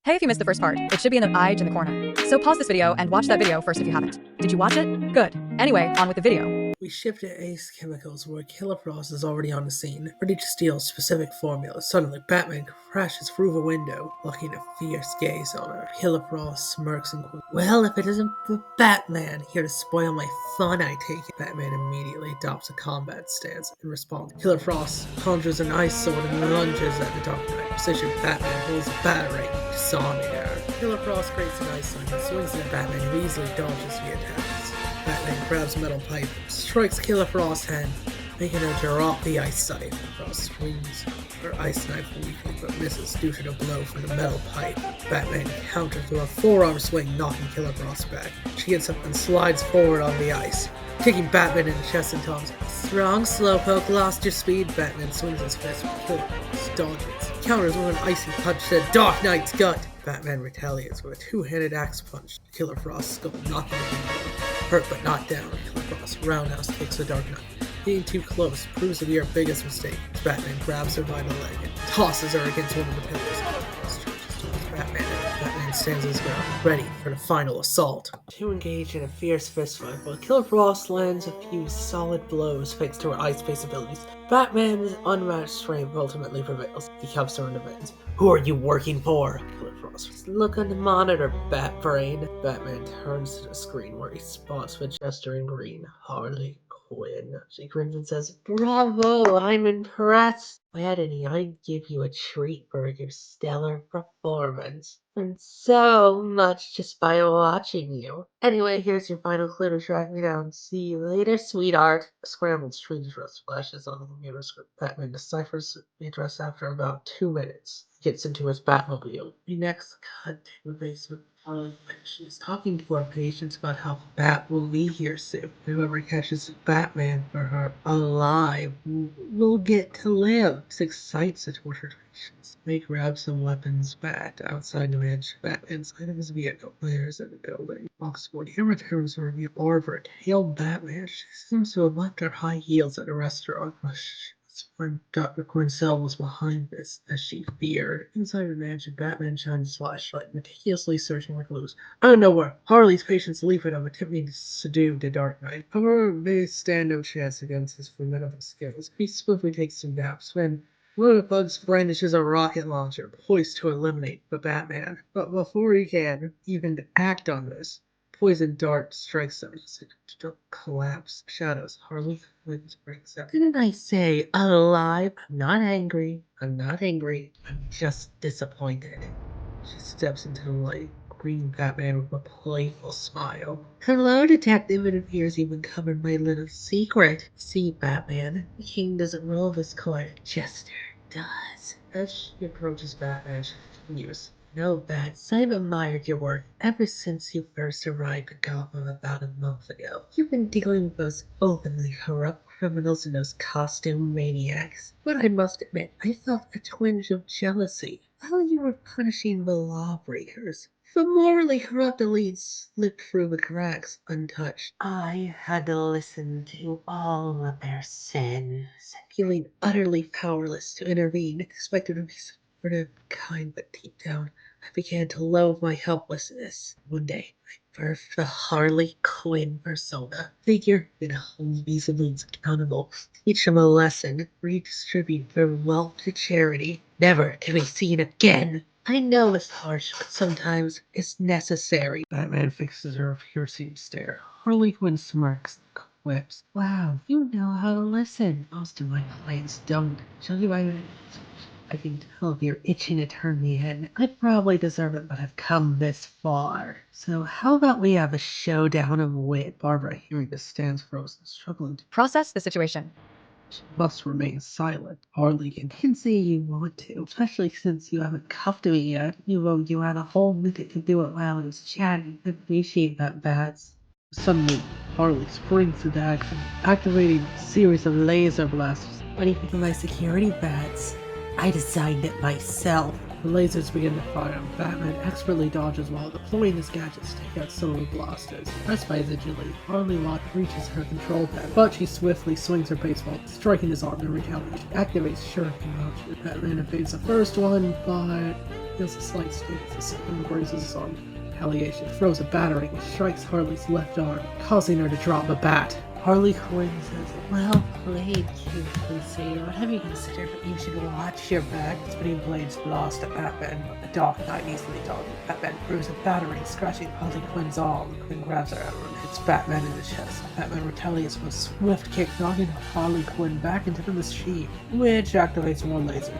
Hey, if you missed the first part, it should be in the eye in the corner. So pause this video and watch that video first if you haven't. Did you watch it? Good. Anyway, on with the video. We shift to Ace Chemicals, where Killer Frost is already on the scene, ready to steal a specific formula. Suddenly, Batman crashes through the window, locking a fierce gaze on her. Killer Frost smirks and quotes, "Well, if it isn't for Batman here to spoil my fun, I take it." Batman immediately adopts a combat stance in response. Killer Frost conjures an ice sword and lunges at the Dark Knight. Precision Batman holds a battering, disarming her. Killer Frost creates an ice sword and swings it at Batman, who easily dodges the attacks. Batman grabs a metal pipe, strikes Killer Frost's hand, making her drop the ice sight. Frost swings her ice knife weakly, but misses due to the blow from the metal pipe. Batman counters with a forearm swing, knocking Killer Frost back. She gets up and slides forward on the ice, kicking Batman in the chest and taunts, "Strong slowpoke, lost your speed." Batman swings his fist, but Killer Frost dodges. He counters with an icy punch to the Dark Knight's gut. Batman retaliates with a two-handed axe punch to Killer Frost's skull, knocking him hurt but not down. Killer Frost roundhouse kicks the Dark Knight. Being too close proves to be her biggest mistake, as Batman grabs her by the leg and tosses her against one of the pillars. Killer Frost charges towards Batman, and Batman stands his ground, ready for the final assault. Two engage in a fierce fistfight, while Killer Frost lands a few solid blows thanks to her ice-based abilities. Batman's unmatched strength ultimately prevails. He cuffs her in the veins. "Who are you working for?" Killer Frost. "Look on the monitor, Batbrain." Batman turns to the screen where he spots the gesturing green Harley Quinn. She grins and says, "Bravo, I'm impressed. Eddie, I'd give you a treat for your stellar performance. And so much just by watching you. Anyway, here's your final clue to track me down. See you later, sweetheart." A scrambled street address flashes on the computer screen. Batman deciphers the address after about 2 minutes. He gets into his Batmobile. We next cut to the basement. She's talking to our patients about how Bat will be here soon. Whoever catches Batman for her alive will get to live. This excites the tortured patients. They grab some weapons back outside the mansion. Batman inside of his vehicle. Players in the building. Oxford here returns to review Barbara. Hail Batman. She seems to have left her high heels at a restaurant. When Dr. Quincell was behind this, as she feared. Inside the mansion, Batman shines his flashlight, meticulously searching for clues. Out of nowhere, Harley's patients leap at him, attempting to subdue the Dark Knight. However, they stand no chance against his formidable skills. He swiftly takes some naps when one of the thugs brandishes a rocket launcher, poised to eliminate the Batman. But before he can even act on this, poison dart strikes them. To collapse. Shadows. Harley Quinn breaks out. "Didn't I say alive? I'm not angry. I'm not angry. I'm just disappointed." She steps into the light, greeting Batman with a playful smile. "Hello, Detective. It appears you've uncovered my little secret. See, Batman, the king doesn't roll this court. Chester does." As she approaches Batman, she continues, "No, Bats, I've admired your work ever since you first arrived in Gotham about a month ago. You've been dealing with those openly corrupt criminals and those costume maniacs. But I must admit, I felt a twinge of jealousy while you were punishing the lawbreakers. The morally corrupt elites slipped through the cracks untouched. I had to listen to all of their sins, feeling utterly powerless to intervene, expected to be supportive, kind, but deep down, I began to loathe my helplessness. One day, I birthed the Harley Quinn persona. Figure in hold these elites accountable, teach them a lesson, redistribute their wealth to charity, never to be seen again. I know it's harsh, but sometimes it's necessary." Batman fixes her with a piercing stare. Harley Quinn smirks, quips, "Wow, you know how to listen. Most of my clients don't. Shall you I can tell you're itching to turn me in. I probably deserve it, but I've come this far. So how about we have a showdown of wit?" Barbara, hearing this, stands frozen, struggling to Process the situation. She must remain silent. Harley can say you want to, especially since you haven't cuffed me yet. You had a whole minute to do it while I was chatting. I appreciate that, Bats. Suddenly, Harley springs into action, activating a series of laser blasters. "What do you think of my security, Bats? I designed it myself." The lasers begin to fire, and Batman expertly dodges while deploying his gadgets to take out some of the blasters. Pressed by his agility, Harley Locke reaches her control pad, but she swiftly swings her baseball, striking his arm in retaliation. Activates Shuriken launcher. Batman evades the first one, but feels a slight sting as the Circus grazes his arm. Retaliation throws a battering and strikes Harley's left arm, causing her to drop a bat. Harley Quinn says, "Well played, cute Crusader. What have you considered? But you should watch your back." Spinning blades blast at Batman, but the Dark Knight easily dodges. Batman throws a battering, scratching Harley Quinn's arm. Quinn grabs her arm and hits Batman in the chest. Batman retaliates with a swift kick, knocking Harley Quinn back into the machine, which activates more lasers.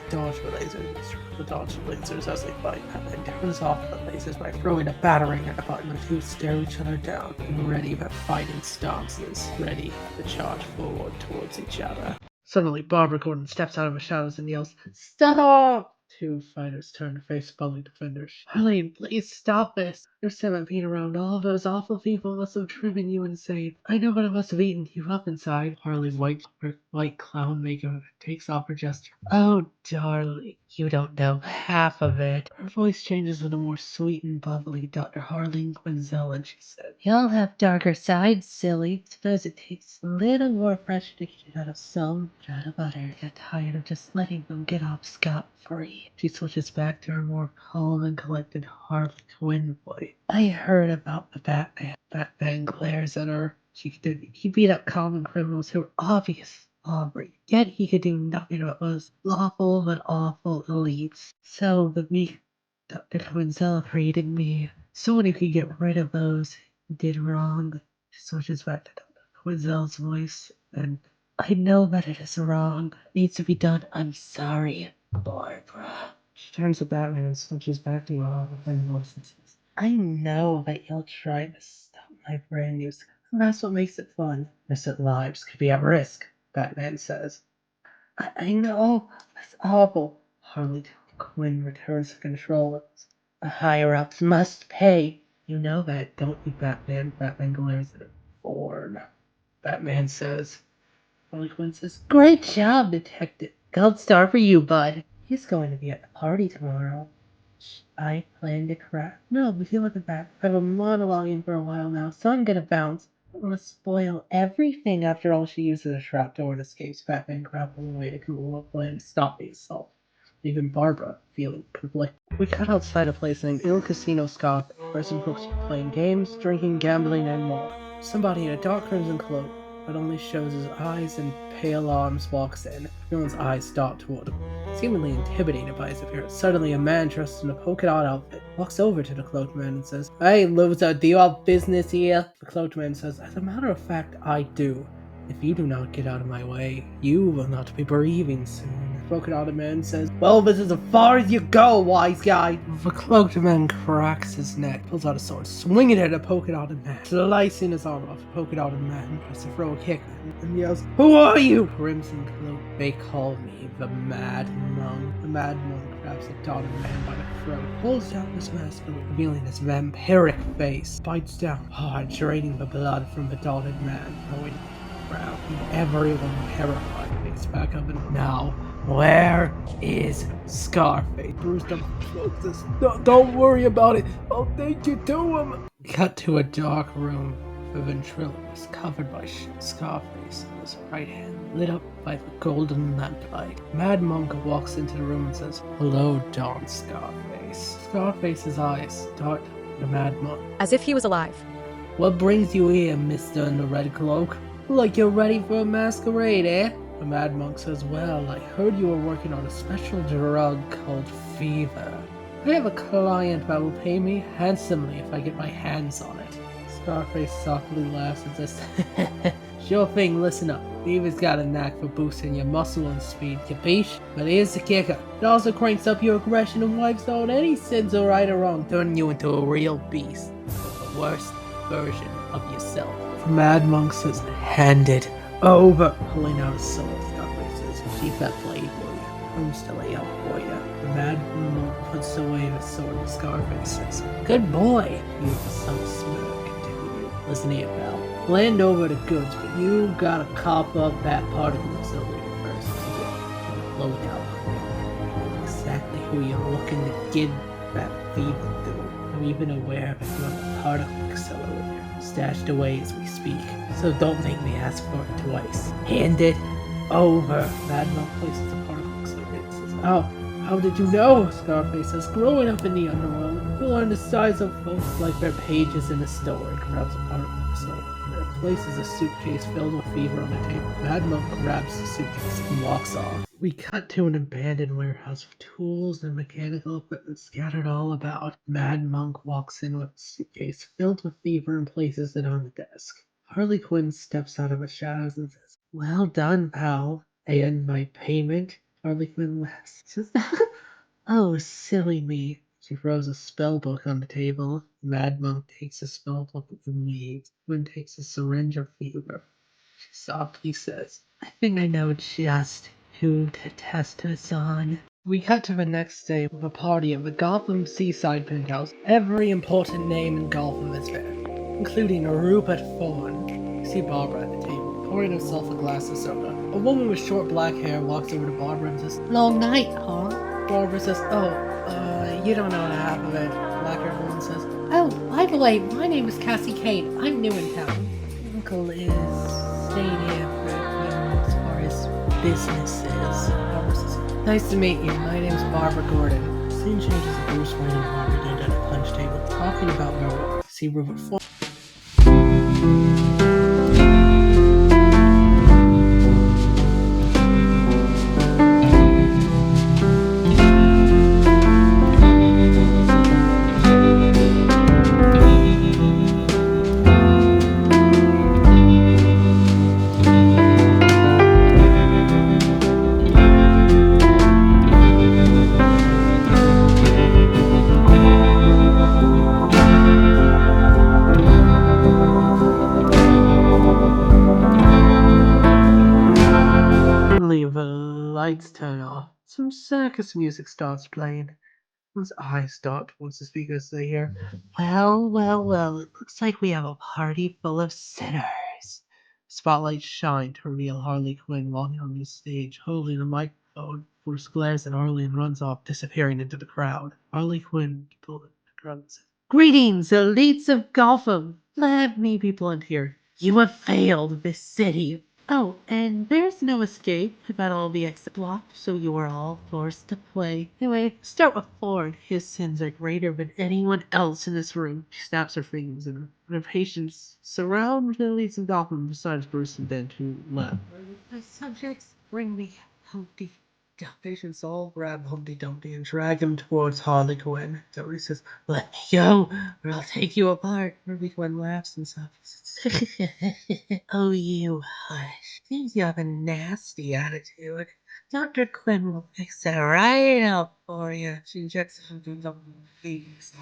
Dodge the lasers. The dodge the lasers as they fight. Batman turns off the lasers by throwing a battering at the button. The two stare each other down, ready for fighting stances, ready to charge forward towards each other. Suddenly, Barbara Gordon steps out of the shadows and yells, "Stop!" Two fighters turn to face fellow defenders. "Harley, please stop this. Your 17 around all of those awful people must have driven you insane. I know what it must have eaten you up inside." Harley wipes her white clown makeup and takes off her gesture. "Oh, darling, you don't know half of it." Her voice changes with a more sweet and bubbly Dr. Harleen Quinzel, and she said, "Y'all have darker sides, silly. Suppose it takes a little more pressure to get out of some out of butter. Get tired of just letting them get off scot-free." She switches back to her more calm and collected Harley Quinn voice. "I heard about the Batman." Batman glares at her. He beat up common criminals who were obvious robbery. Yet he could do nothing but those lawful but awful elites. So the weak Dr. Quinzel created me. Someone who could get rid of those who did wrong. She switches back to Dr. Quinzel's voice, and "I know that it is wrong. It needs to be done. I'm sorry, Barbara." She turns to Batman and switches back to her voice and says, "I know that you'll try to stop my brand new success. And that's what makes it fun. Innocent lives could be at risk," Batman says. I know. That's awful." Harley Quinn returns to control. "The higher-ups must pay. You know that, don't you, Batman?" Batman glares at her. "Ford," Batman says. Harley Quinn says, "Great job, Detective. Gold star for you, bud." "He's going to be at the party tomorrow." I plan to crash. "No, we can look at that. I've been monologuing for a while now, so I'm gonna bounce." "I don't want to spoil everything." After all, she uses a trapdoor and escapes. Batman grappling away to Cool a plan to stop the assault. Even Barbara feeling conflicted. We cut outside a place named Il Casino Scarpe, where some folks were playing games, drinking, gambling, and more. Somebody in a dark crimson cloak, but only shows his eyes and pale arms, walks in. Everyone's eyes dart toward him, seemingly intimidated by his appearance. Suddenly, a man dressed in a polka dot outfit walks over to the cloaked man and says, "Hey, loser, do you have business here?" The cloaked man says, "As a matter of fact, I do. If you do not get out of my way, you will not be breathing soon." The polka dotted man says, "Well, this is as far as you go, wise guy." The cloaked man cracks his neck, pulls out a sword, swinging it at the polka dotted man, slicing his arm off. The polka dotted man tries to throw a kick and yells, "Who are you?" Crimson cloak, "They call me the Mad Monk." The Mad Monk grabs the dotted man by the throat, pulls down his mask, revealing his vampiric face, bites down hard, draining the blood from the dotted man, throwing it to the ground. Everyone terrified picks back up, and now, where is Scarface? Bruised up cloak says, Don't worry about it. I'll take you to him." Cut to a dark room. The ventriloquist, covered by Scarface on his right hand, lit up by the golden lamplight. Mad Monk walks into the room and says, "Hello, Don Scarface." Scarface's eyes dart to the Mad Monk. As if he was alive. "What brings you here, mister in the red cloak? Like you're ready for a masquerade, eh?" The Mad Monk says, "Well, I heard you were working on a special drug called fever. I have a client that will pay me handsomely if I get my hands on it." Scarface softly laughs and says, "Sure thing, listen up. Fever's got a knack for boosting your muscle and speed, capiche? But here's the kicker. It also cranks up your aggression and wipes out any sins or right or wrong, turning you into a real beast. The worst version of yourself." The Mad Monk says, "Hand it over." Pulling out a sword, Scarface says, "Keep that blade, will you? I'm still lay up for you." The Mad Monk puts away the sword and Scarface says, "Good boy." You have some smirk. "Listen here, pal. Land over the goods, but you gotta cough up that particle accelerator first to get the loadout. Exactly who you're looking to get that fever through. I'm even aware that you have a particle accelerator stashed away as we speak, so don't make me ask for it twice. Hand it over." Mad Monk places the particle accelerator and says, "Oh, How did you know? Scarface says, growing up in the underworld, you learn the size of folks like their pages in a story. Grabs a part of himself. Places a suitcase filled with fever on the table. Mad Monk grabs the suitcase and walks off. We cut to an abandoned warehouse with tools and mechanical equipment scattered all about. Mad Monk walks in with a suitcase filled with fever and places it on the desk. Harley Quinn steps out of the shadows and says, well done, pal. And my payment? Harley Quinn laughs. She says, oh, silly me. She throws a spell book on the table. Mad Monk takes a spell book and leaves. Quinn takes a syringe of fever. She softly says, I think I know just who to test us on. We cut to the next day with a party at the Gotham Seaside Penthouse. Every important name in Gotham is there, including Rupert Thorne. You see Barbara at the table, pouring herself a glass of soda. A woman with short black hair walks over to Barbara and says, long night, huh? Barbara says, you don't know half of it. Black-haired woman says, oh, by the way, my name is Cassie Kane. I'm new in town. Uncle is staying here for as far as businesses. Barbara says, nice to meet you. My name's Barbara Gordon. Scene changes to Bruce Wayne and Barbara did at a punch table, talking about marijuana. See Rupert Thorne. The lights turn off. Some circus music starts playing. One's eyes dart towards the speakers. They hear, well, it looks like we have a party full of sinners. Spotlights shine to reveal Harley Quinn walking on the stage, holding a microphone. Bruce glares at Harley and runs off, disappearing into the crowd. Harley Quinn pulled in the crowd and says, greetings, elites of Gotham! Let me people in here. You have failed this city. Oh, and there's no escape about all the exit blocks, so you are all forced to play. Anyway, start with Ford. His sins are greater than anyone else in this room. She snaps her fingers and her patients surround the elites of Gotham besides Bruce and Ben, who left. My subjects, bring me Humpty. The patients all grab Humpty Dumpty and drag him towards Harley Quinn. Dumpty says, let me go, or I'll take you apart. Harley Quinn laughs and says, oh, you hush. Seems you have a nasty attitude. Dr. Quinn will fix that right up for you. She injects Humpty Dumpty's face.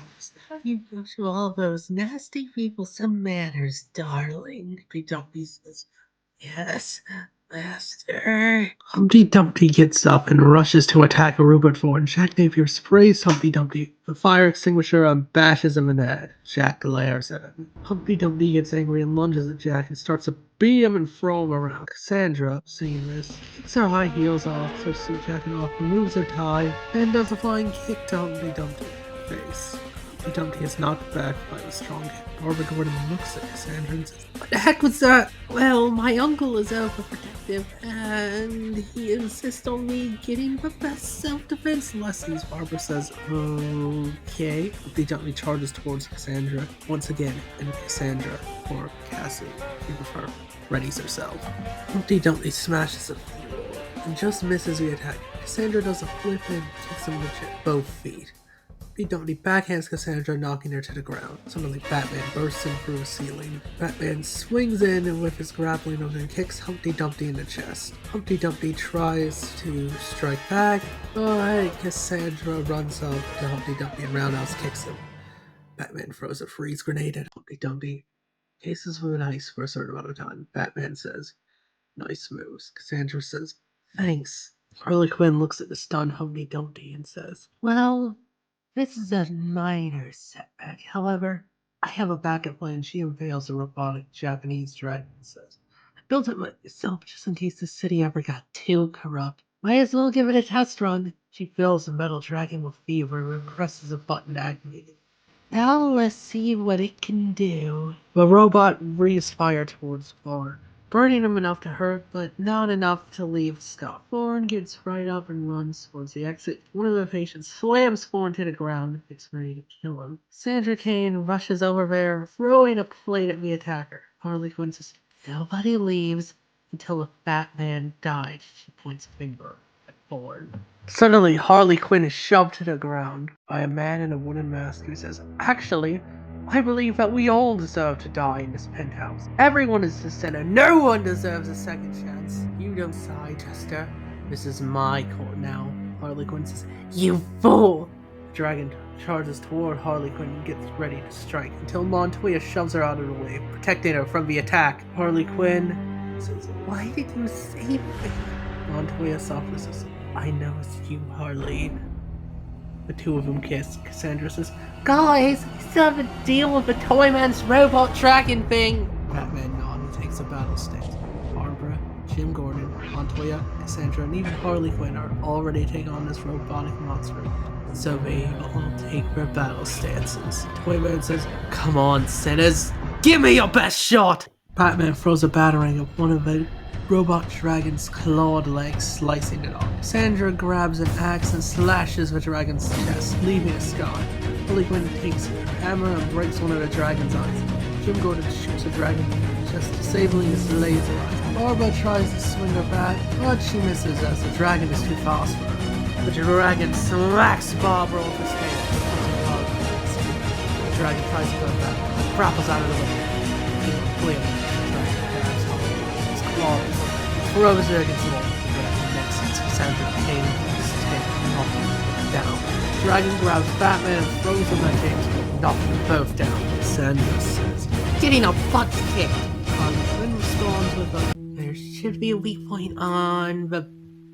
You show all those nasty people some manners, darling. Humpty Dumpty says, yes, master. Humpty Dumpty gets up and rushes to attack Rupert Thorne. Jack Napier sprays Humpty Dumpty with a fire extinguisher and bashes him in the head. Jack glares at him. Humpty Dumpty gets angry and lunges at Jack and starts to beat him and throw him around. Cassandra, seeing this, kicks her high heels off, starts to jacking off, removes her tie, and does a flying kick to Humpty Dumpty's face. Humpty Dumpty is knocked back by the strong hit. Barbara Gordon looks at Cassandra and says, what the heck was that? Well, my uncle is overprotective, and he insists on me getting the best self-defense lessons. Barbara says, okay. Humpty Dumpty charges towards Cassandra once again, and Cassandra, or Cassie, if you prefer, readies herself. Humpty Dumpty smashes the floor and just misses the attack. Cassandra does a flip and kicks him in the chin, both feet. Humpty Dumpty backhands Cassandra, knocking her to the ground. Suddenly, Batman bursts in through a ceiling. Batman swings in and with his grappling hook and kicks Humpty Dumpty in the chest. Humpty Dumpty tries to strike back, but Cassandra runs up to Humpty Dumpty and roundhouse kicks him. Batman throws a freeze grenade at Humpty Dumpty. Cases with ice for a certain amount of time. Batman says, nice moves. Cassandra says, thanks. Harley Quinn looks at the stunned Humpty Dumpty and says, well, this is a minor setback. However, I have a backup plan. She unveils a robotic Japanese dragon and says, I built it myself just in case the city ever got too corrupt. Might as well give it a test run. She fills the metal dragon with fever and presses a button to activate it. Now let's see what it can do. The robot breathes fire towards Thor. burning him enough to hurt, but not enough to leave a scar. Thorn gets right up and runs towards the exit. One of the patients slams Thorn to the ground, gets ready to kill him. Sandra Kane rushes over there, throwing a plate at the attacker. Harley Quinn says, "Nobody leaves until the Batman dies." She points a finger at Thorn. Suddenly, Harley Quinn is shoved to the ground by a man in a wooden mask who says, "Actually, I believe that we all deserve to die in this penthouse. Everyone is the sinner. No one deserves a second chance. You don't sigh, Chester. This is my court now." Harley Quinn says, "You fool!" The dragon charges toward Harley Quinn and gets ready to strike until Montoya shoves her out of the way, protecting her from the attack. Harley Quinn says, "Why did you save me?" Montoya softly says, "I know it's you, Harley." The two of them kiss. Cassandra says, "Guys, we still have to deal with the Toyman's robot dragon thing." Batman nods and takes a battle stance. Barbara, Jim Gordon, Montoya, Cassandra, and even Harley Quinn are all ready to take on this robotic monster. So they all take their battle stances. Toyman says, "Come on, sinners, give me your best shot!" Batman throws a battering at one of the robot dragon's clawed legs, slicing it off. Sandra grabs an axe and slashes the dragon's chest, leaving a scar. Harley Quinn takes her hammer and breaks one of the dragon's eyes. Jim Gordon shoots the dragon, just disabling its laser eyes. Barbara tries to swing her back, but she misses as the dragon is too fast for her. The dragon smacks Barbara off his tail. The dragon tries to go back, grapples out of the way. Clearly, the dragon grabs Harley's claws, throws her against the wall. The dragon next hits Cassandra Kane with his tail, knocking her down. The dragon grabs Batman and throws him at James, knocking them both down. Cassandra says, "Getting a butt kicked." Harley Quinn responds with a, "There should be a weak point on the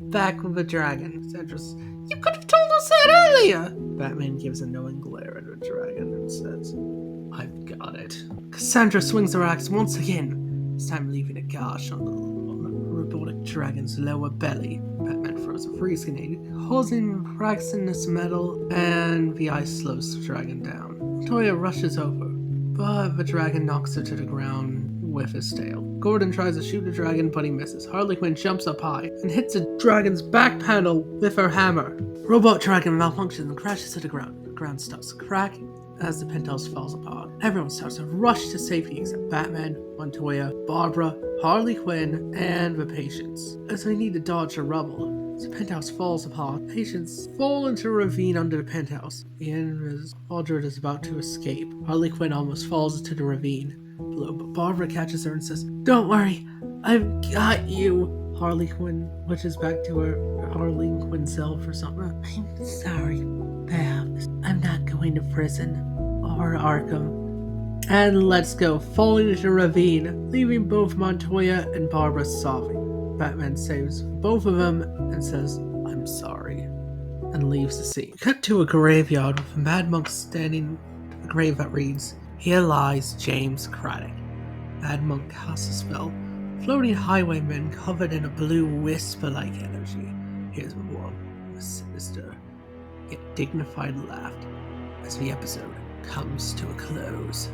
back of the dragon." Cassandra says, "You could have told us that earlier." Batman gives a knowing glare at the dragon and says, "I've got it." Cassandra swings her axe once again, this time leaving a gash on the robotic dragon's lower belly. Batman throws a freeze grenade, causing cracks in this metal, and the ice slows the dragon down. Toya rushes over, but the dragon knocks her to the ground with his tail. Gordon tries to shoot the dragon, but he misses. Harley Quinn jumps up high and hits the dragon's back panel with her hammer. Robot dragon malfunctions and crashes to the ground. The ground starts cracking as the penthouse falls apart. Everyone starts to rush to safety except Batman, Montoya, Barbara, Harley Quinn, and the patients. As they need to dodge the rubble, as the penthouse falls apart, patients fall into a ravine under the penthouse. As Audrey is about to escape, Harley Quinn almost falls into the ravine below, but Barbara catches her and says, "Don't worry, I've got you." Harley Quinn pushes back to her Harley Quinn self or something. "I'm sorry, Babs. I'm not going to prison or Arkham." And let's go, falling into a ravine, leaving both Montoya and Barbara sobbing. Batman saves both of them and says, "I'm sorry," and leaves the scene. Cut to a graveyard with a mad monk standing at a grave that reads, "Here lies James Craddock." Mad monk casts a spell. Floating highwaymen covered in a blue whisper-like energy. Here's one, a sinister yet dignified laugh as the episode comes to a close.